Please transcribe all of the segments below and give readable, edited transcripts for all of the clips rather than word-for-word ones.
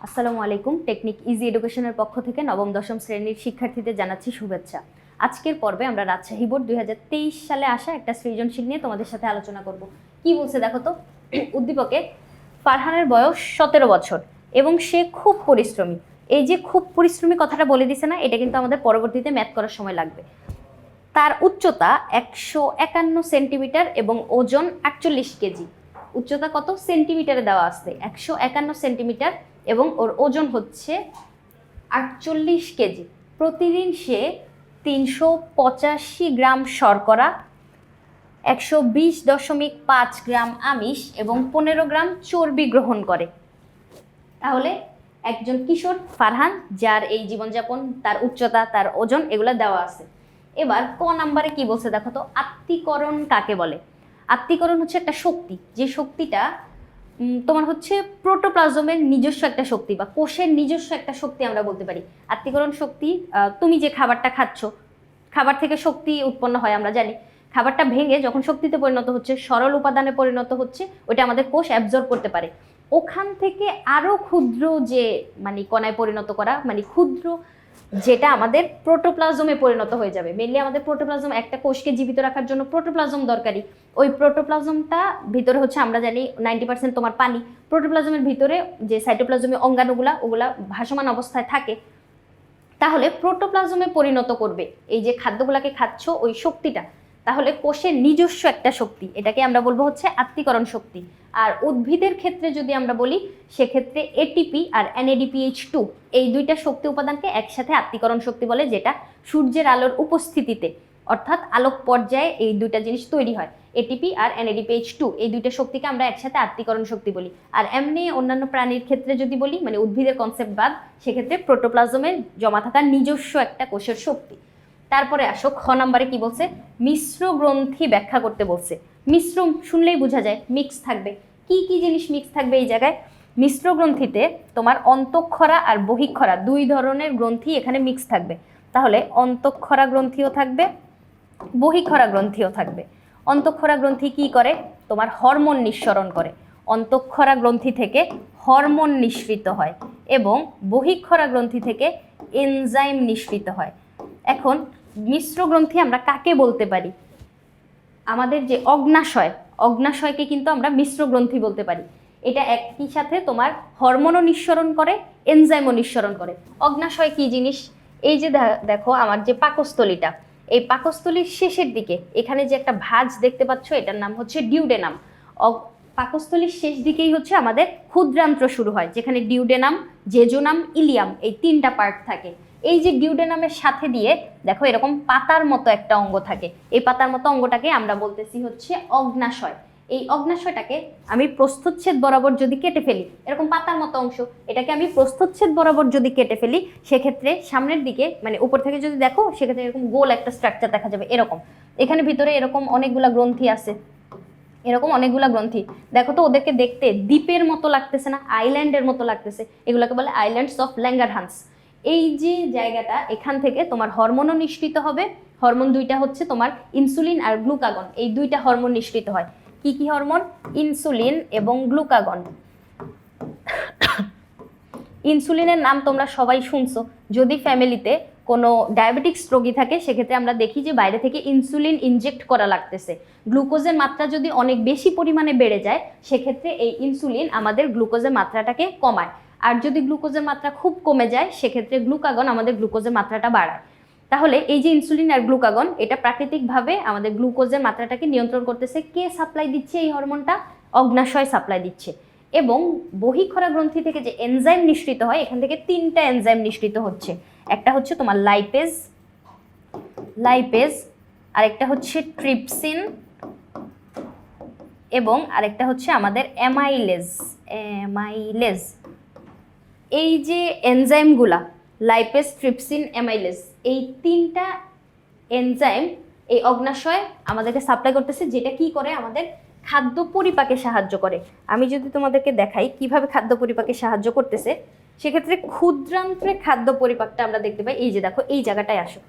আসসালামু আলাইকুম। Technique easy এডুকেশনের পক্ষ থেকে নবম দশম শ্রেণীর শিক্ষার্থীদের জানাচ্ছি শুভেচ্ছা। আজকের পর্বে আমরা রাজশাহী বোর্ড 2023 সালে আসা একটা সৃজনশীল নিয়ে তোমাদের সাথে আলোচনা করব। কি বলছে দেখো তো। উদ্দীপকে ফারহানের বয়স 17 বছর এবং সে খুব পরিশ্রমী। এই যে খুব পরিশ্রমী কথাটা বলে দিছে না, এটা কিন্তু আমাদের পরবর্তীতে ম্যাথ করার সময় লাগবে। তার উচ্চতা 151 সেন্টিমিটার এবং ওজন 48 কেজি। উচ্চতা কত সেন্টিমিটারে দেওয়া আছে? 151 সেন্টিমিটার এবং ওর ওজন হচ্ছে 48 কেজি। প্রতিদিন সে 385 গ্রাম শর্করা, 120.5 গ্রাম আমিষ এবং 15 গ্রাম চর্বি গ্রহণ করে। তাহলে একজন কিশোর ফারহান, যার এই জীবনযাপন, তার উচ্চতা, তার ওজন এগুলো দেওয়া আছে। এবার ক নাম্বারে কি বলছে দেখো তো। আত্তীকরণ কাকে বলে? আত্তীকরণ হচ্ছে একটা শক্তি, যে শক্তিটা তোমার হচ্ছে প্রোটোপ্লাজমের নিজস্ব একটা শক্তি বা কোষের নিজস্ব একটা শক্তি আমরা বলতে পারি। আত্তীকরণ শক্তি, তুমি যে খাবারটা খাচ্ছ, খাবার থেকে শক্তি উৎপন্ন হয় আমরা জানি। খাবারটা ভেঙে যখন শক্তিতে পরিণত হচ্ছে, সরল উপাদানে পরিণত হচ্ছে, ওইটা আমাদের কোষ অ্যাবজর্ব করতে পারে। ওখান থেকে আরও ক্ষুদ্র যে কণায় পরিণত করা, ক্ষুদ্র যেটা আমাদের প্রোটোপ্লাজমে পরিণত হয়ে যাবে। মেনলি আমাদের প্রোটোপ্লাজম, একটা কোষকে জীবিত রাখার জন্য প্রোটোপ্লাজম দরকারি। ওই প্রোটোপ্লাজমটা ভিতরে হচ্ছে আমরা জানি 90% তোমার পানি। প্রোটোপ্লাজমের ভিতরে যে সাইটোপ্লাজমীয় অঙ্গাণুগুলা, ওগুলা ভাসমান অবস্থায় থাকে। তাহলে প্রোটোপ্লাজমে পরিণত করবে এই যে খাদ্যগুলাকে খাচ্ছ, ওই শক্তিটা তাহলে কোষের নিজস্ব একটা শক্তি, এটাকে আমরা বলবো হচ্ছে আত্তীকরণ শক্তি। আর উদ্ভিদের ক্ষেত্রে যদি আমরা বলি, সেক্ষেত্রে এটিপি আর NADPH2 এই দুইটা শক্তি উপাদানকে একসাথে আত্তীকরণ শক্তি বলে, যেটা সূর্যের আলোর উপস্থিতিতে অর্থাৎ আলোক পর্যায়ে এই দুইটা জিনিস তৈরি হয়। এটিপি আর NADPH2 এই দুইটা শক্তিকে আমরা একসাথে আত্তীকরণ শক্তি বলি। আর এমনি অন্যান্য প্রাণীর ক্ষেত্রে যদি বলি, উদ্ভিদের কনসেপ্ট বাদ, সেক্ষেত্রে প্রোটোপ্লাজমের জমা থাকা নিজস্ব একটা কোষের শক্তি। তারপরে আসো খ নাম্বারে কি বলছে, মিশ্র গ্রন্থি ব্যাখ্যা করতে বলছে। মিশ্র শুনলেই বোঝা যায় মিক্স থাকবে। কি কি জিনিস মিক্স থাকবে এই জায়গায়? মিশ্র গ্রন্থিতে তোমার অন্তঃক্ষরা আর বহিঃক্ষরা দুই ধরনের গ্রন্থি এখানে মিক্স থাকবে। তাহলে অন্তঃক্ষরা গ্রন্থিও থাকবে, বহিঃক্ষরা গ্রন্থিও থাকবে। অন্তঃক্ষরা গ্রন্থি কি করে? তোমার হরমোন নিঃসরণ করে। অন্তঃক্ষরা গ্রন্থি থেকে হরমোন নিঃসৃত হয় এবং বহিঃক্ষরা গ্রন্থি থেকে এনজাইম নিঃসৃত হয়। এখন মিশ্র গ্রন্থি আমরা কাকে বলতে পারি? আমাদের যে অগ্নাশয়, অগ্নাশয়কে কিন্তু আমরা মিশ্র গ্রন্থি বলতে পারি। এটা একই সাথে তোমার হরমোনও নিঃসরণ করে, এনজাইমও নিঃসরণ করে। অগ্নাশয় কি জিনিস? এই যে দেখো আমার যে পাকস্থলীটা, এই পাকস্থলীর শেষের দিকে এখানে যে একটা ভাঁজ দেখতে পাচ্ছ, এটার নাম হচ্ছে ডিউডেনাম। পাকস্থলীর শেষ দিকেই হচ্ছে আমাদের ক্ষুদ্রান্ত্র শুরু হয়, যেখানে ডিউডেনাম, জেজুনাম, ইলিয়াম এই তিনটা পার্ট থাকে। এই যে ডিউডেনামের সাথে দিয়ে দেখো এরকম পাতার মতো একটা অঙ্গ থাকে। এই পাতার মতো অঙ্গটাকে আমরা বলতেছি হচ্ছে অগ্নাশয়। এই অগ্নাশয়টাকে আমি প্রস্থচ্ছেদ বরাবর যদি কেটে ফেলি, এরকম পাতার মতো অংশ, এটাকে আমি প্রস্থচ্ছেদ বরাবর যদি কেটে ফেলি, সেক্ষেত্রে সামনের দিকে উপর থেকে যদি দেখো, সেক্ষেত্রে এরকম গোল একটা স্ট্রাকচার দেখা যাবে। এরকম এখানে ভিতরে এরকম অনেকগুলা গ্রন্থি আছে, এরকম অনেকগুলা গ্রন্থি। দেখো তো ওদেরকে দেখতে দ্বীপের মতো লাগতেছে না? আইল্যান্ডের মতো লাগতেছে। এগুলোকে বলে আইল্যান্ডস অফ ল্যাঙ্গারহান্স। এই যে জায়গাটা, এখান থেকে তোমার হরমোনও নিঃসৃত হবে। হরমোন দুইটা হচ্ছে তোমার ইনসুলিন আর গ্লুকাগন, এই দুইটা হরমোন নিঃসৃত হয়। কি কি হরমোন? ইনসুলিন এবং গ্লুকাগন। ইনসুলিনের নাম তোমরা সবাই শুনছো। যদি ফ্যামিলিতে কোনো ডায়াবেটিক্স রোগী থাকে, সেক্ষেত্রে আমরা দেখি যে বাইরে থেকে ইনসুলিন ইনজেক্ট করা লাগতেছে। গ্লুকোজের মাত্রা যদি অনেক বেশি পরিমাণে বেড়ে যায়, সেক্ষেত্রে এই ইনসুলিন আমাদের গ্লুকোজের মাত্রাটাকে কমায়। আর যদি গ্লুকোজের মাত্রা খুব কমে যায়, সেক্ষেত্রে গ্লুকাগন আমাদের গ্লুকোজের মাত্রাটা বাড়ায়। তাহলে এই যে ইনসুলিন আর গ্লুকাগন, এটা প্রাকৃতিকভাবে আমাদের গ্লুকোজের মাত্রাটাকে নিয়ন্ত্রণ করতেছে। কে সাপ্লাই দিচ্ছে এই হরমোনটা? অগ্নাশয় সাপ্লাই দিচ্ছে। এবং বহিঃক্ষরা গ্রন্থি থেকে যে এনজাইম নিঃসৃত হয়, এখান থেকে তিনটা এনজাইম নিঃসৃত হচ্ছে। একটা হচ্ছে তোমার লাইপেজ, আরেকটা হচ্ছে ট্রিপসিন এবং আরেকটা হচ্ছে আমাদের অ্যামাইলেজ। এই যে এনজাইমগুলা, লাইপেজ, ট্রিপসিন, অ্যামাইলেজ, এই তিনটা এনজাইম এই অগ্নাশয় আমাদেরকে সাপ্লাই করতেছে, যেটা কি করে? আমাদের খাদ্য পরিপাকে সাহায্য করে। আমি যদি তোমাদেরকে দেখাই কিভাবে খাদ্য পরিপাকে সাহায্য করতেছে, সেক্ষেত্রে ক্ষুদ্রান্ত্রে খাদ্য পরিপাকটা আমরা দেখতে পাই। এই যে দেখো, এই জায়গাটায় আসো,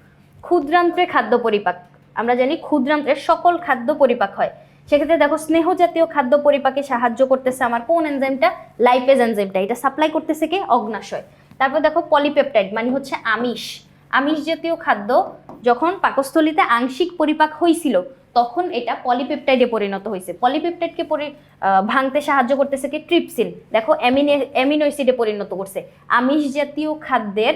ক্ষুদ্রান্ত্রে খাদ্য পরিপাক। আমরা জানি ক্ষুদ্রান্ত্রে সকল খাদ্য পরিপাক হয়, সেক্ষেত্রে দেখো স্নেহ জাতীয় খাদ্য পরিপাকে সাহায্য করতেছে আমার কোন এনজাইমটা, লাইপেজ এনজাইমটা, এটা সাপ্লাই করতেছে কে, অগ্নাশয়। তারপর দেখো পলিপেপটাইড মানে হচ্ছে আমিষ, আমিষ জাতীয় খাদ্য যখন পাকস্থলীতে আংশিক পরিপাক হয়েছিল তখন এটা পলিপেপটাইডে পরিণত হয়েছে। পলিপেপটাইডকে ভাঙতে সাহায্য করতেছে কি, ট্রিপসিন, দেখো অ্যামিনো অ্যাসিডে পরিণত করছে। আমিষ জাতীয় খাদ্যের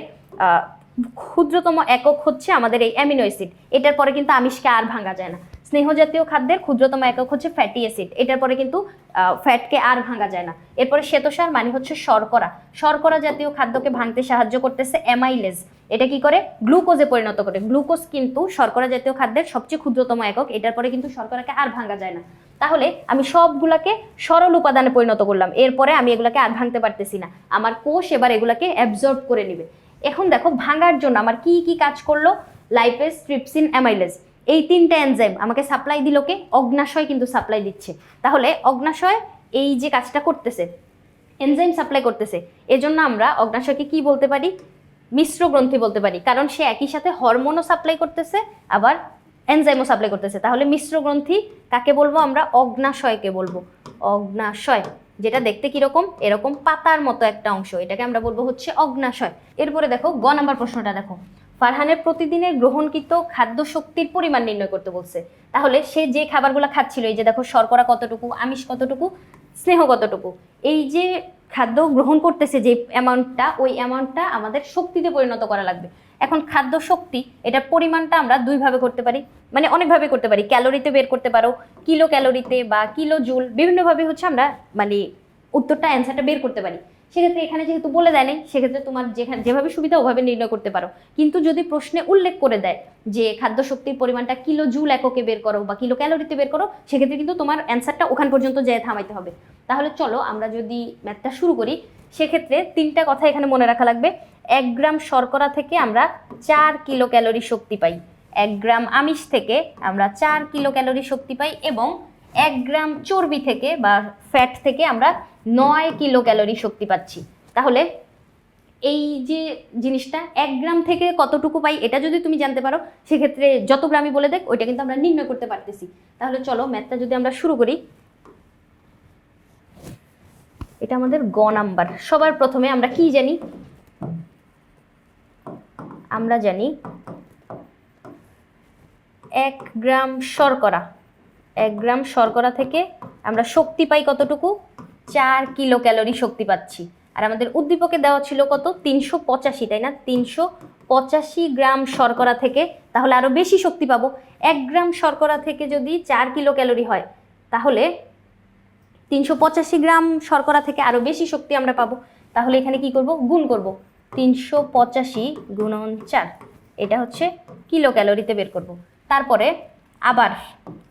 ক্ষুদ্রতম একক হচ্ছে আমাদের এই অ্যামিনো অ্যাসিড, এটার পরে কিন্তু আমিষকে আর ভাঙা যায় না। স্নেহ জাতীয় খাদ্যের ক্ষুদ্রতম একক হচ্ছে ফ্যাটি অ্যাসিড, এটার পরে কিন্তু ফ্যাটকে আর ভাঙা যায় না। এরপরে শ্বেতসার মানে হচ্ছে শর্করা, শর্করা জাতীয় খাদ্যকে ভাঙতে সাহায্য করতেছে অ্যামাইলেজ, এটা কি করে, গ্লুকোজে পরিণত করে। গ্লুকোজ কিন্তু শর্করা জাতীয় খাদ্যের সবচেয়ে ক্ষুদ্রতম একক, এটার পরে কিন্তু শর্করাকে আর ভাঙা যায় না। তাহলে আমি সবগুলাকে সরল উপাদানে পরিণত করলাম, এরপরে আমি এগুলাকে আর ভাঙতে পারতেছি না, আমার কোষ এবার এগুলাকে অ্যাবজর্ব করে নিবে। এখন দেখো ভাঙার জন্য আমার কি কি কাজ করলো, লাইপেজ, ট্রিপসিন, অ্যামাইলেজ, এই তিনটা এনজাইম আমাকে সাপ্লাই দিল কে, অগ্নাশয় কিন্তু সাপ্লাই দিচ্ছে। তাহলে অগ্নাশয় এই যে কাজটা করতেছে, এনজাইম সাপ্লাই করতেছে, এজন্য আমরা অগ্নাশয়কে কি বলতে পারি, মিশ্র গ্রন্থি বলতে পারি, কারণ সে একই সাথে হরমোনও সাপ্লাই করতেছে আবার এনজাইমও সাপ্লাই করতেছে। তাহলে মিশ্র গ্রন্থি কাকে বলবো আমরা, অগ্নাশয়কে বলবো। অগ্নাশয় যেটা দেখতে কিরকম, এরকম পাতার মতো একটা অংশ, এটাকে আমরা বলবো হচ্ছে অগ্নাশয়। এরপরে দেখো গ নাম্বার প্রশ্নটা দেখো, ফারহানের প্রতিদিনের গ্রহণকৃত খাদ্য শক্তির পরিমাণ নির্ণয় করতে বলছে। তাহলে সে যে খাবারগুলো খাচ্ছিল, এই যে দেখো শর্করা কতটুকু, আমিষ কতটুকু, স্নেহ কতটুকু, এই যে খাদ্য গ্রহণ করতেছে যে অ্যামাউন্টটা, ওই অ্যামাউন্টটা আমাদের শক্তিতে পরিণত করা লাগবে। এখন খাদ্য শক্তি এটার পরিমাণটা আমরা দুইভাবে করতে পারি, মানে অনেকভাবে করতে পারি, ক্যালোরিতে বের করতে পারো, কিলো ক্যালোরিতে বা কিলো জুল, বিভিন্নভাবে হচ্ছে আমরা মানে উত্তরটা অ্যান্সারটা বের করতে পারি। সেক্ষেত্রে এখানে যেহেতু বলে দেয় নাই, সেক্ষেত্রে তোমার যেভাবে সুবিধা ওভাবে নির্ণয় করতে পারো। কিন্তু যদি প্রশ্নে উল্লেখ করে দেয় যে খাদ্য শক্তির পরিমাণটা কিলো জুল এককে বের করো বা কিলো ক্যালোরিতে বের করো, সেক্ষেত্রে কিন্তু তোমার অ্যান্সারটা ওখান পর্যন্ত যেয়ে থামাইতে হবে। তাহলে চলো আমরা যদি ম্যাথটা শুরু করি, সেক্ষেত্রে তিনটা কথা এখানে মনে রাখা লাগবে। 1 গ্রাম শর্করা থেকে আমরা 4 কিলো ক্যালোরি শক্তি পাই, 1 গ্রাম আমিষ থেকে আমরা 4 কিলো ক্যালোরি শক্তি পাই, এবং 1 গ্রাম চর্বি থেকে বা ফ্যাট থেকে আমরা 9 কিলো ক্যালোরি শক্তি পাচ্ছি। তাহলে এই যে জিনিসটা 1 গ্রাম থেকে কতটুকু পাই এটা যদি তুমি জানতে পারো, সেক্ষেত্রে যত গ্রামই বলে দেখ ওইটা কিন্তু আমরা নির্ণয় করতে পারতেছি। তাহলে চলো ম্যাথটা যদি আমরা শুরু করি, এটা আমাদের গ নাম্বার। সবার প্রথমে আমরা কি জানি, আমরা জানি 1 গ্রাম শর্করা, 1 গ্রাম শর্করা থেকে আমরা শক্তি পাই কতটুকু, 4 কিলো ক্যালোরি শক্তি পাচ্ছি। আর আমাদের উদ্দীপকে দেওয়া ছিল কত, 385, তাই না, 385 গ্রাম শর্করা থেকে তাহলে আরও বেশি শক্তি পাবো। 1 গ্রাম শর্করা থেকে যদি 4 কিলো ক্যালোরি হয়, তাহলে 385 গ্রাম শর্করা থেকে আরও বেশি শক্তি আমরা পাবো। তাহলে এখানে কি করব, গুণ করব, 385 গুণন 4, এটা হচ্ছে কিলো ক্যালোরিতে বের করব। তারপরে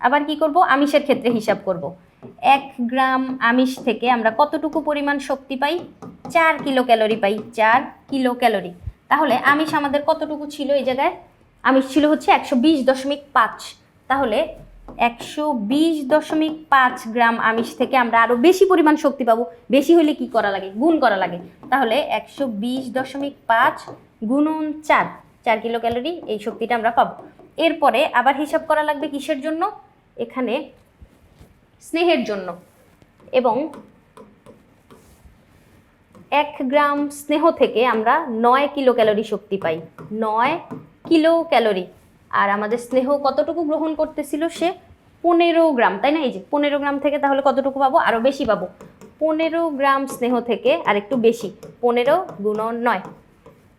আবার কি করব, আমিষের ক্ষেত্রে হিসাব করব। 1 গ্রাম আমিষ থেকে আমরা কতটুকু পরিমাণ শক্তি পাই, 4 কিলো ক্যালোরি পাই, 4 কিলো ক্যালোরি। তাহলে আমিষ আমাদের কতটুকু ছিল, এই জায়গায় আমিষ ছিল হচ্ছে 120.5, তাহলে 120.5 গ্রাম আমিষ থেকে আমরা আরও বেশি পরিমাণ শক্তি পাবো। বেশি হলে কি করা লাগে, গুণ করা লাগে। তাহলে 120.5 গুণন 4 কিলো ক্যালোরি, এই শক্তিটা আমরা পাবো। এরপরে আবার হিসাব করা লাগবে কিসের জন্য, এখানে স্নেহের জন্য, এবং 1 গ্রাম স্নেহ থেকে আমরা 9 কিলো ক্যালোরি শক্তি পাই, 9 কিলো ক্যালোরি। আর আমাদের স্নেহ কতটুকু গ্রহণ করতেছিল, সে 15 গ্রাম, তাই না, এই যে 15 গ্রাম থেকে তাহলে কতটুকু পাবো, আরও বেশি পাবো। 15 গ্রাম স্নেহ থেকে আর একটু বেশি, 15 গুণন 9।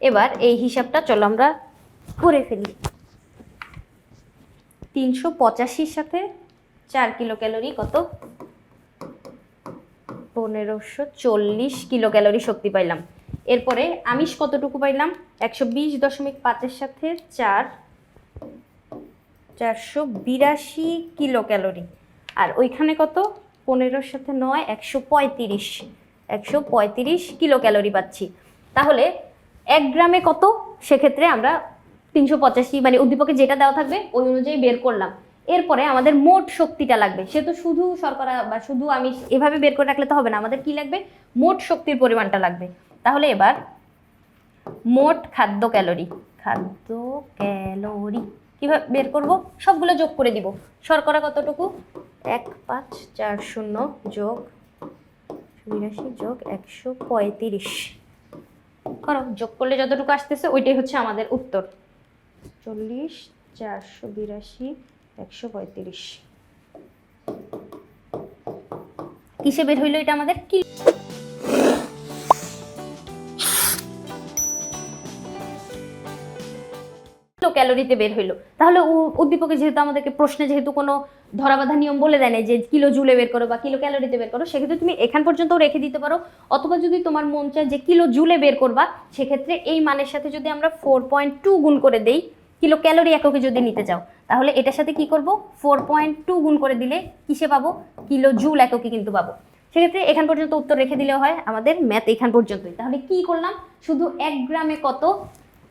এবার এই হিসাবটা চলো আমরা করে ফেলি। 385 সাথে 4 কিলো ক্যালোরি কত, 1540 কিলো ক্যালোরি শক্তি পাইলাম। এরপরে আমিষ কতটুকু পাইলাম, 120.5 সাথে 4, 482 কিলো ক্যালোরি। আর ওইখানে কত, 15 সাথে 9, 135 কিলো ক্যালোরি পাচ্ছি। তাহলে 1 গ্রামে কত, সেক্ষেত্রে আমরা 385 মানে উদ্দীপকে যেটা দেওয়া থাকবে ওই অনুযায়ী বের করলাম। এরপরে আমাদের মোট শক্তিটা লাগবে, সে তো শুধু শর্করা বা শুধু আমিষ এভাবে বের করে রাখলে তো হবে না, আমাদের কি লাগবে, মোট শক্তির পরিমাণটা লাগবে। তাহলে এবার মোট খাদ্য ক্যালোরি কীভাবে বের করব? সবগুলো যোগ করে দিব। শর্করা কতটুকু? 1540 যোগ 82 যোগ 135 করো, যোগ করলে যতটুকু আসতেছে ওইটাই হচ্ছে আমাদের উত্তর। 40 482 135 কিসে বের হইলো এটা আমাদের? ক্যালোরিতে বের হইলো। তাহলে উদ্দীপকে যেহেতু আমাদেরকে প্রশ্নে যেহেতু কোনো ধরাবাঁধা নিয়ম বলে দেয় না যে কিলো জুলে বের করো বা কিলো ক্যালোরিতে বের করো, সেক্ষেত্রে তুমি এখান পর্যন্ত রেখে দিতে পারো। অথবা যদি তোমার মন চায় যে কিলো জুলে বের করবা, সেক্ষেত্রে এই মানের সাথে যদি আমরা 4.2 গুণ করে দেই, কিলো ক্যালোরি এককে যদি নিতে চাও, তাহলে এটার সাথে কি করব? 4.2 গুণ করে দিলে কিসে পাবো? কিলো জুল এককে কিন্তু পাবো। সেক্ষেত্রে এখান পর্যন্ত উত্তর রেখে দিলেও হয়, আমাদের ম্যাথ এখান পর্যন্তই। তাহলে কি করলাম? শুধু 1 গ্রামে কত?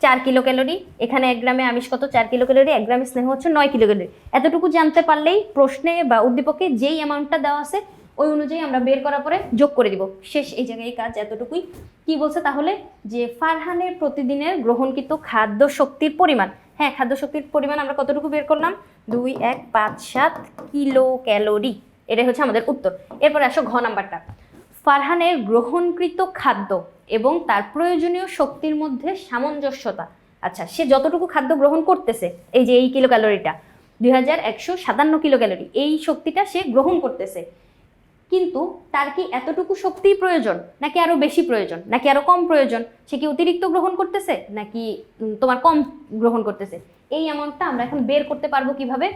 4 কিলো ক্যালোরি। এখানে 1 গ্রামে আমিষ কত? 4 কিলো ক্যালোরি। 1 গ্রামে স্নেহ হচ্ছে 9 কিলো ক্যালোরি। এতটুকু জানতে পারলেই প্রশ্নে বা উদ্দীপকে যেই অ্যামাউন্টটা দেওয়া আছে ওই অনুযায়ী আমরা বের করার পরে যোগ করে দিব। শেষ, এই জায়গায় কাজ এতটুকুই। কি বলছে তাহলে? যে ফারহানের প্রতিদিনের গ্রহণকৃত খাদ্য শক্তির পরিমাণ। হ্যাঁ, খাদ্য শক্তির পরিমাণ আমরা কতটুকু বের করলাম? 2157 কিলো ক্যালোরি। এটাই হচ্ছে আমাদের উত্তর। এরপরে আসো ঘ নাম্বারটা। ফারহানের গ্রহণকৃত খাদ্য এবং তার প্রয়োজনীয় শক্তির মধ্যে সামঞ্জস্যতা। আচ্ছা, সে যতটুকু খাদ্য গ্রহণ করতেছে, এই যে এই কিলো ক্যালোরিটা 2157 কিলো ক্যালোরি, এই শক্তিটা সে গ্রহণ করতেছে, কিন্তু তার কি এতটুকু শক্তিই প্রয়োজন, নাকি আরো বেশি প্রয়োজন, নাকি আরো কম প্রয়োজন? সে কি অতিরিক্ত গ্রহণ করতেছে নাকি তোমার কম গ্রহণ করতেছে? এই অ্যামাউন্টটা আমরা এখন বের করতে পারবো কিভাবে?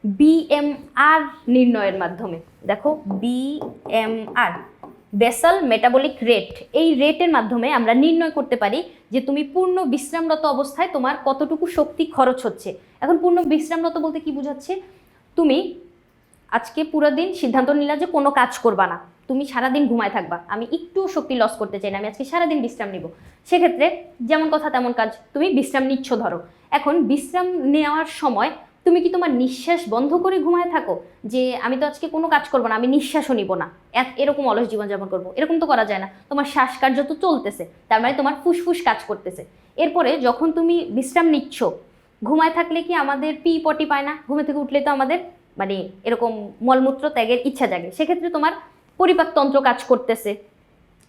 বিএমআর নির্ণয়ের মাধ্যমে। দেখো, বিএমআর, বেসাল মেটাবলিক রেট, এই রেটের মাধ্যমে আমরা নির্ণয় করতে পারি যে তুমি পূর্ণ বিশ্রামরত অবস্থায় তোমার কতটুকু শক্তি খরচ হচ্ছে। এখন পূর্ণ বিশ্রামরত বলতে কি বোঝাচ্ছে? তুমি আজকে পুরো দিন সিদ্ধান্ত নিলা যে কোনো কাজ করবা না, তুমি সারাদিন ঘুমায় থাকবা, আমি একটু শক্তি লস করতে চাই না, আমি আজকে সারাদিন বিশ্রাম নিব। সেক্ষেত্রে যেমন কথা তেমন কাজ, তুমি বিশ্রাম নিচ্ছ ধরো। এখন বিশ্রাম নেওয়ার সময় তুমি কি তোমার নিঃশ্বাস বন্ধ করে ঘুমায় থাকো যে আমি তো আজকে কোনো কাজ করবো না, আমি নিঃশ্বাসও নিব না, এরকম অলস জীবনযাপন করবো? এরকম তো করা যায় না। তোমার শ্বাসকার্য তো চলতেছে, তার মানে তোমার ফুসফুস কাজ করতেছে। এরপরে যখন তুমি বিশ্রাম নিচ্ছ, ঘুমায় থাকলে কি আমাদের পি পটি পায় না? ঘুমে থেকে উঠলে তো আমাদের মানে এরকম মলমূত্র ত্যাগের ইচ্ছা জাগে। সেক্ষেত্রে তোমার পরিপাকতন্ত্র কাজ করতেছে,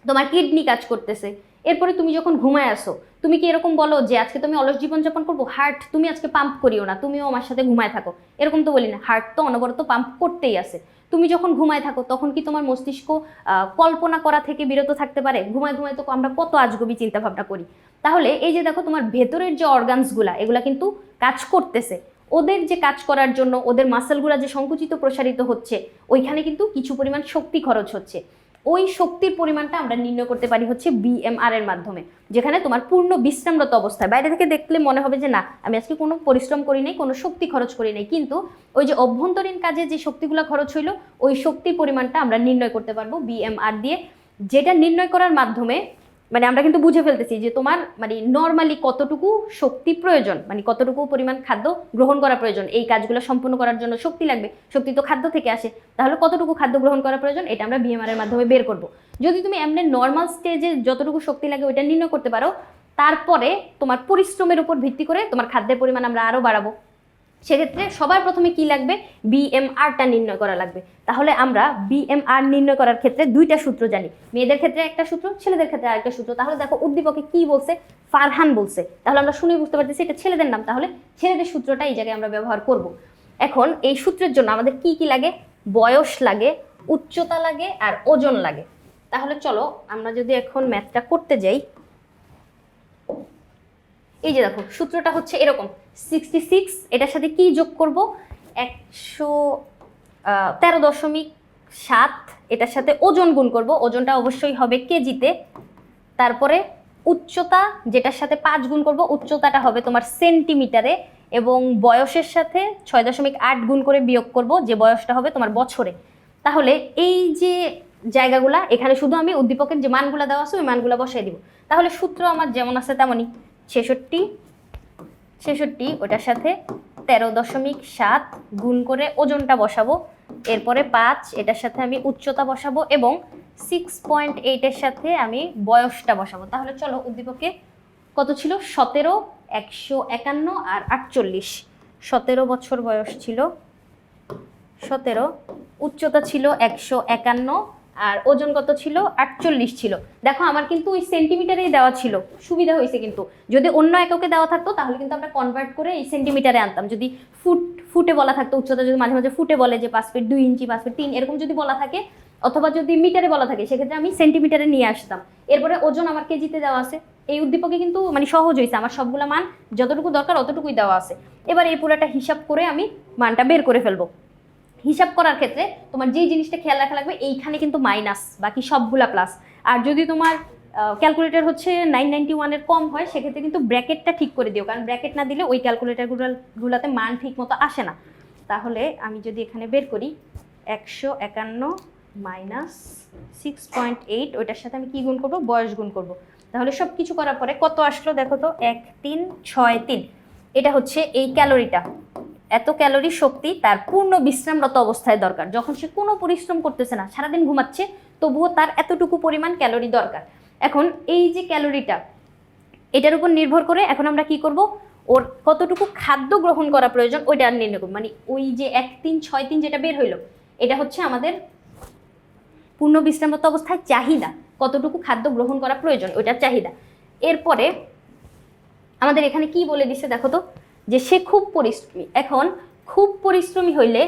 তোমার কিডনি কাজ করতেছে। এরপরে তুমি যখন ঘুমায় আসো, তুমি কি এরকম বলো যে আজকে তুমি অলস জীবনযাপন করবো, হার্ট তুমি আজকে পাম্প করিও না, তুমিও আমার সাথে ঘুমায় থাকো? এরকম তো বলি না, হার্ট তো অনবরত পাম্প করতেই আছে। তুমি যখন ঘুমায় থাকো তখন কি তোমার মস্তিষ্ক কল্পনা করা থেকে বিরত থাকতে পারে? ঘুমায় ঘুমায় তো আমরা কত আজগুবি চিন্তা ভাবনা করি। তাহলে এই যে দেখো, তোমার ভেতরের যে অর্গানসগুলা, এগুলা কিন্তু কাজ করতেছে। ওদের যে কাজ করার জন্য ওদের মাসেলগুলা যে সংকুচিত প্রসারিত হচ্ছে, ওইখানে কিন্তু কিছু পরিমাণ শক্তি খরচ হচ্ছে। ওই শক্তির পরিমাণটা আমরা নির্ণয় করতে পারি হচ্ছে বিএমআর এর মাধ্যমে, যেখানে তোমার পূর্ণ বিশ্রামরত অবস্থায়, বাইরে থেকে দেখলে মনে হবে যে না, আমি আজকে কোনো পরিশ্রম করি নাই, কোনো শক্তি খরচ করি নাই, কিন্তু ওই যে অভ্যন্তরীণ কাজে যে শক্তিগুলো খরচ হইলো, ওই শক্তির পরিমাণটা আমরা নির্ণয় করতে পারবো বিএমআর দিয়ে। যেটা নির্ণয় করার মাধ্যমে মানে আমরা কিন্তু বুঝে ফেলতেছি যে তোমার মানে নর্মালি কতটুকু শক্তি প্রয়োজন, মানে কতটুকু পরিমাণ খাদ্য গ্রহণ করা প্রয়োজন। এই কাজগুলো সম্পূর্ণ করার জন্য শক্তি লাগবে, শক্তি তো খাদ্য থেকে আসে, তাহলে কতটুকু খাদ্য গ্রহণ করা প্রয়োজন এটা আমরা বিএমআর এর মাধ্যমে বের করব। যদি তুমি এমনি নর্মাল স্টেজে যতটুকু শক্তি লাগে ওইটা নির্ণয় করতে পারো, তারপরে তোমার পরিশ্রমের উপর ভিত্তি করে তোমার খাদ্যের পরিমাণ আমরা আরও বাড়াবো। সেক্ষেত্রে সবার প্রথমে কি লাগবে? বিএমআরটা নির্ণয় করা লাগবে। তাহলে আমরা বিএমআর নির্ণয় করার ক্ষেত্রে দুইটা সূত্র জানি, মেয়েদের ক্ষেত্রে একটা সূত্র, ছেলেদের ক্ষেত্রে আরেকটা সূত্র। তাহলে দেখো উদ্দীপকে কি বলছে? ফারহান বলছে, তাহলে আমরা শুনে বুঝতে পারতেছি এটা ছেলেদের নাম, তাহলে ছেলেদের সূত্রটা এই জায়গায় আমরা ব্যবহার করব। এখন এই সূত্রের জন্য আমাদের কি কি লাগে? বয়স লাগে, উচ্চতা লাগে, আর ওজন লাগে। তাহলে চলো আমরা যদি এখন ম্যাথটা করতে যাই, এই যে দেখো সূত্রটা হচ্ছে এরকম, 66 এটার সাথে কি যোগ করব? 113.7, এটার সাথে ওজন গুণ করব, ওজনটা অবশ্যই হবে কেজিতে। তারপরে উচ্চতা, যেটার সাথে 5 গুণ করব, উচ্চতাটা হবে তোমার সেন্টিমিটারে, এবং বয়সের সাথে 6.8 গুণ করে বিয়োগ করব, যে বয়সটা হবে তোমার বছরে। তাহলে এই যে জায়গাগুলা, এখানে শুধু আমি উদ্দীপকের যে মানগুলা দেওয়া আছে ওই মানগুলা বসাই দিব। তাহলে সূত্র আমার যেমন আছে তেমনই, 66 ওটার সাথে 13.7 গুণ করে ওজনটা বসাবো, এরপরে 5 এটার সাথে আমি উচ্চতা বসাবো, এবং 6.8 এর সাথে আমি বয়সটা বসাবো। তাহলে চলো উদ্দীপকে কত ছিল? 17 151 আর 48, 17 বছর বয়স ছিল, 17, উচ্চতা ছিল 151 আর ওজন কত ছিল 48 ছিল। দেখো আমার কিন্তু ওই সেন্টিমিটারেই দেওয়া ছিল, সুবিধা হয়েছে। কিন্তু যদি অন্য এককে দেওয়া থাকতো তাহলে কিন্তু আমরা কনভার্ট করে এই সেন্টিমিটারে আনতাম। যদি ফুটে বলা থাকতো, উচ্চতা যদি মাঝে মাঝে ফুটে বলে যে 5 ফিট 2 ইঞ্চি, 5 ফিট 3 এরকম যদি বলা থাকে, অথবা যদি মিটারে বলা থাকে, সেক্ষেত্রে আমি সেন্টিমিটারে নিয়ে আসতাম। এরপরে ওজন আমার কেজিতে দেওয়া আছে। এই উদ্দীপকে কিন্তু মানে সহজ হয়েছে, আমার সবগুলো মান যতটুকু দরকার অতটুকুই দেওয়া আছে। এবার এই পুরোটা হিসাব করে আমি মানটা বের করে ফেলবো। হিসাব করার ক্ষেত্রে তোমার যেই জিনিসটা খেয়াল রাখা লাগবে, এইখানে কিন্তু মাইনাস, বাকি সবগুলা প্লাস। আর যদি তোমার ক্যালকুলেটর হচ্ছে 991 এর কম হয়, সেক্ষেত্রে কিন্তু ব্র্যাকেটটা ঠিক করে দিও, কারণ ব্র্যাকেট না দিলে ওই ক্যালকুলেটরগুলোতে মান ঠিক মতো আসে না। তাহলে আমি যদি এখানে বের করি 151 মাইনাস 6.8, ওইটার সাথে আমি কি গুণ করব, বয়স গুণ করব। তাহলে সব কিছু করার পরে কত আসলো দেখো তো, 1363। এটা হচ্ছে এই ক্যালোরিটা, এত ক্যালোরি শক্তি তার পূর্ণ বিশ্রামরত অবস্থায় দরকার। যখন সে কোনো পরিশ্রম করতেছে না, সারাদিন ঘুমাচ্ছে, তবুও তার এতটুকু পরিমাণ ক্যালোরি দরকার। এখন এই যে ক্যালোরিটা, এটার উপর নির্ভর করে এখন আমরা কি করব, ওর কতটুকু খাদ্য গ্রহণ করা প্রয়োজন ওইটা নির্ণয় করব। মানে ওই যে 1363 যেটা বের হইলো, এটা হচ্ছে আমাদের পূর্ণ বিশ্রামরত অবস্থায় চাহিদা, কতটুকু খাদ্য গ্রহণ করা প্রয়োজন ওইটার চাহিদা। এরপরে আমাদের এখানে কি বলে দিছে দেখো তো, যে সে খুব পরিশ্রমী। এখন খুব পরিশ্রমী হইলে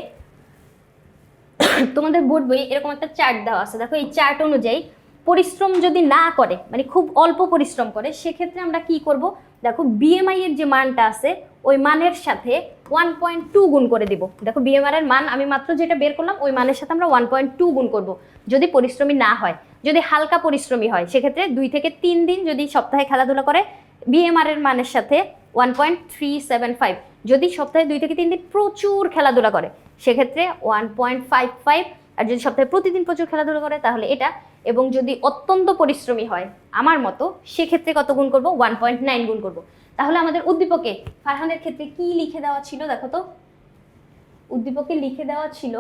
তোমাদের বোর্ড বই এরকম একটা চার্ট দেওয়া আছে, দেখো এই চার্ট অনুযায়ী পরিশ্রম যদি না করে, মানে খুব অল্প পরিশ্রম করে, সেক্ষেত্রে আমরা কি করব, দেখো বিএমআই এর যে মানটা আছে ওই মানের সাথে 1.2 গুণ করে দিব। দেখো বিএমআই এর মান আমি মাত্র যেটা বের করলাম, ওই মানের সাথে আমরা 1.2 গুণ করব যদি পরিশ্রমী না হয়। যদি হালকা পরিশ্রমী হয়, সেক্ষেত্রে 2 থেকে 3 দিন যদি সপ্তাহে খেলাধুলা করে, বিএমআর এর মানের সাথে 1.375। যদি সপ্তাহে 2 থেকে 3 দিন প্রচুর খেলাধুলা করে, সেক্ষেত্রে 1.55। আর যদি সপ্তাহে প্রতিদিন প্রচুর খেলাধুলা করে তাহলে এটা। এবং যদি অত্যন্ত পরিশ্রমী হয় আমার মতো, সেক্ষেত্রে কত গুণ করব, 1.9 গুণ করব। তাহলে আমাদের উদ্দীপকে ফারহানের ক্ষেত্রে কি লিখে দেওয়া ছিল দেখো তো, উদ্দীপকে লিখে দেওয়া ছিল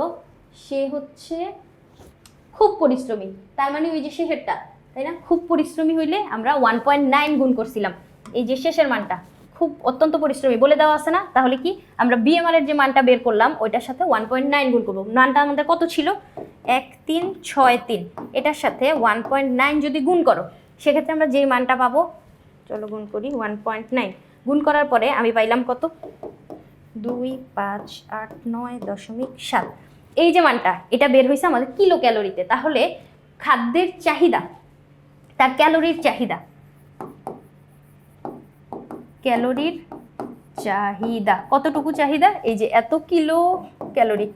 সে হচ্ছে খুব পরিশ্রমী, তার মানে ওই যে শেষেরটা, তাই না? খুব পরিশ্রমী হইলে আমরা 1.9 গুণ করছিলাম, এই যে শেষের মানটা খুব অত্যন্ত পরিশ্রমী বলে দেওয়া আছে না, তাহলে কি আমরা বিএমআর এর যে মানটা বের করলাম ওইটার সাথে 1.9 গুণ করব। মানটা আমাদের কত ছিল, 1363, এটার সাথে 1.9 যদি গুণ করো, সেক্ষেত্রে আমরা যেই মানটা পাবো, চলো গুণ করি, 1.9 গুণ করার পরে আমি পাইলাম কত, 2589.7। এই যে মানটা, এটা বের হয়েছে আমাদের কিলো ক্যালোরিতে। তাহলে খাদ্যের চাহিদা, তার ক্যালোরির চাহিদা, ক্যালোরির চাহিদা কতটুকু চাহিদা, এই যে এত কিলো ক্যালোরি।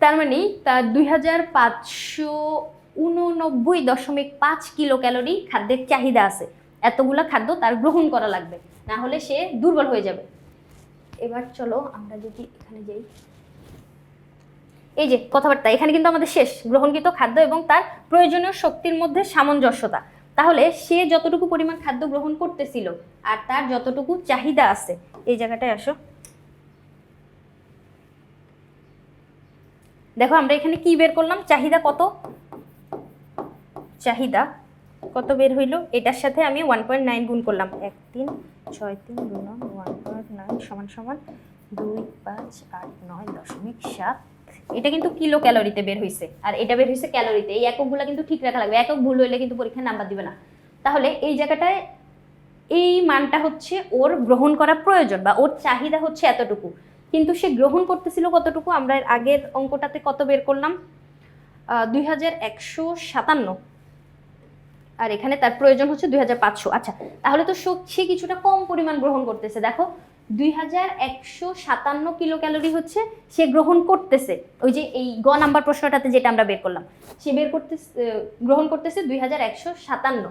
তার মানে তার 2589.5 কিলো ক্যালোরি খাদ্যের চাহিদা আছে। এতগুলা খাদ্য তার গ্রহণ করা লাগবে, না হলে সে দুর্বল হয়ে যাবে। এবার চলো আমরা যদি এখানে যাই, এই যে কথাবার্তা এখানে কিন্তু আমাদের শেষ, গ্রহণকৃত খাদ্য এবং তার প্রয়োজনীয় শক্তির মধ্যে সামঞ্জস্যতা। তাহলে সে যতটুকু পরিমাণ খাদ্য গ্রহণ করতেছিল আর তার যতটুকু চাহিদা আছে, এই জায়গাটায় আসো, দেখো আমরা এখানে কি বের করলাম, চাহিদা কত, চাহিদা কত বের হইলো, এটার সাথে আমি 1.9 গুণ করলাম, 1363 গুণন 1.9 সমান সমান 2589.7। এটা কিন্তু কিলো ক্যালোরিতে বের হয়েছে, আর এটা বের হয়েছে ক্যালোরিতে। এই এককগুলো কিন্তু ঠিক রাখা লাগবে, একক ভুল হইলে কিন্তু পরীক্ষায় নাম্বার দিবে না। তাহলে এই জায়গাটায় এই মানটা হচ্ছে ওর গ্রহণ করা প্রয়োজন বা ওর চাহিদা হচ্ছে এতটুকু, কিন্তু সে গ্রহণ করতেছিল কতটুকু, আমরা এর আগের অঙ্কটাতে কত বের করলাম, 2157, আর এখানে তার প্রয়োজন হচ্ছে 2500। আচ্ছা, তাহলে তো সে কিছুটা কম পরিমাণ গ্রহণ করতেছে। দেখো 2157 কিলো ক্যালোরি হচ্ছে সে গ্রহণ করতেছে, ওই যে এই গ নাম্বার প্রশ্নটাতে যেটা আমরা বের করলাম, সে গ্রহণ করতেছে 2157,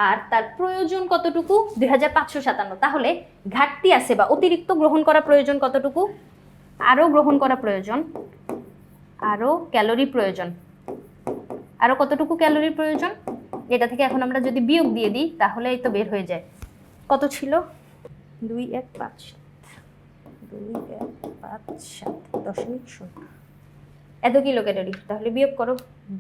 আর তার প্রয়োজন কতটুকু, 2557। তাহলে ঘাটতি আছে বা অতিরিক্ত গ্রহণ করা প্রয়োজন কতটুকু, আরও গ্রহণ করা প্রয়োজন, আরও ক্যালোরি প্রয়োজন, আরও কতটুকু ক্যালোরি প্রয়োজন, এটা থেকে এখন আমরা যদি বিয়োগ দিয়ে দিই তাহলে এই তো বের হয়ে যায়, কত ছিল, 2157.0 এত কিলো ক্যালোরি। তাহলে বিয়োগ করো,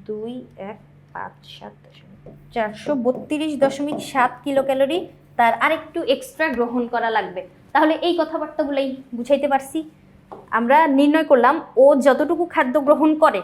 2157.432.7 কিলো ক্যালোরি তার আরেকটু এক্সট্রা গ্রহণ করা লাগবে। তাহলে এই কথাবার্তাগুলোই বুঝাইতে পারছি। আমরা নির্ণয় করলাম ও যতটুকু খাদ্য গ্রহণ করে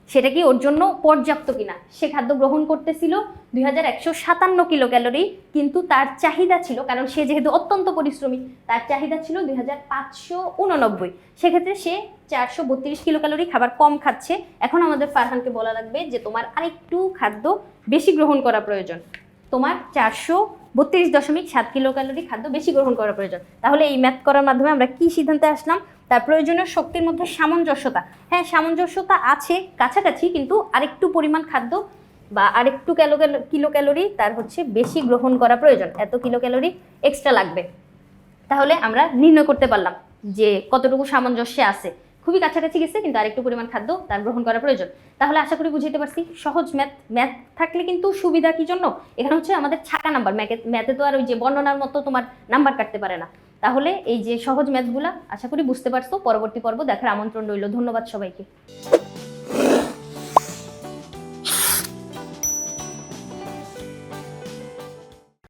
সেটা কি ওর জন্য পর্যাপ্ত কিনা। সে খাদ্য গ্রহণ করতেছিল 2157 কিলো ক্যালোরি, কিন্তু তার চাহিদা ছিল, কারণ সে যেহেতু অত্যন্ত পরিশ্রমী, তার চাহিদা ছিল 2589। সেক্ষেত্রে সে 432 কিলো ক্যালোরি খাবার কম খাচ্ছে। এখন আমাদের ফারহানকে বলা লাগবে যে তোমার আরেকটু খাদ্য বেশি গ্রহণ করা প্রয়োজন, তোমার 432.7 কিলো ক্যালোরি খাদ্য বেশি গ্রহণ করা প্রয়োজন। তাহলে এই ম্যাথ করার মাধ্যমে আমরা কি সিদ্ধান্তে আসলাম? তার প্রয়োজনীয় শক্তির মধ্যে সামঞ্জস্যতা, হ্যাঁ সামঞ্জস্যতা আছে কাছাকাছি, কিন্তু আরেকটু পরিমাণ খাদ্য বা আরেকটু কিলো ক্যালোরি তার হচ্ছে বেশি গ্রহণ করা প্রয়োজন, এত কিলো ক্যালোরি এক্সট্রা লাগবে। তাহলে আমরা নির্ণয় করতে পারলাম যে কতটুকু সামঞ্জস্যে আছে, খুবই কাছাকাছি গেছে, কিন্তু আরেকটু পরিমাণ খাদ্য তার গ্রহণ করা প্রয়োজন। তাহলে আশা করি বুঝাইতে পারছি। সহজ ম্যাথ থাকলে কিন্তু সুবিধা কি জন্য, এখানে হচ্ছে আমাদের ছাকা নাম্বার, ম্যাথে তো আর ওই যে বর্ণনার মতো তোমার নাম্বার কাটতে পারে না। তাহলে এই যে সহজ ম্যাথগুলা আশা করি বুঝতে পারছো। পরবর্তী পর্ব দেখার আমন্ত্রণ রইল। ধন্যবাদ সবাইকে।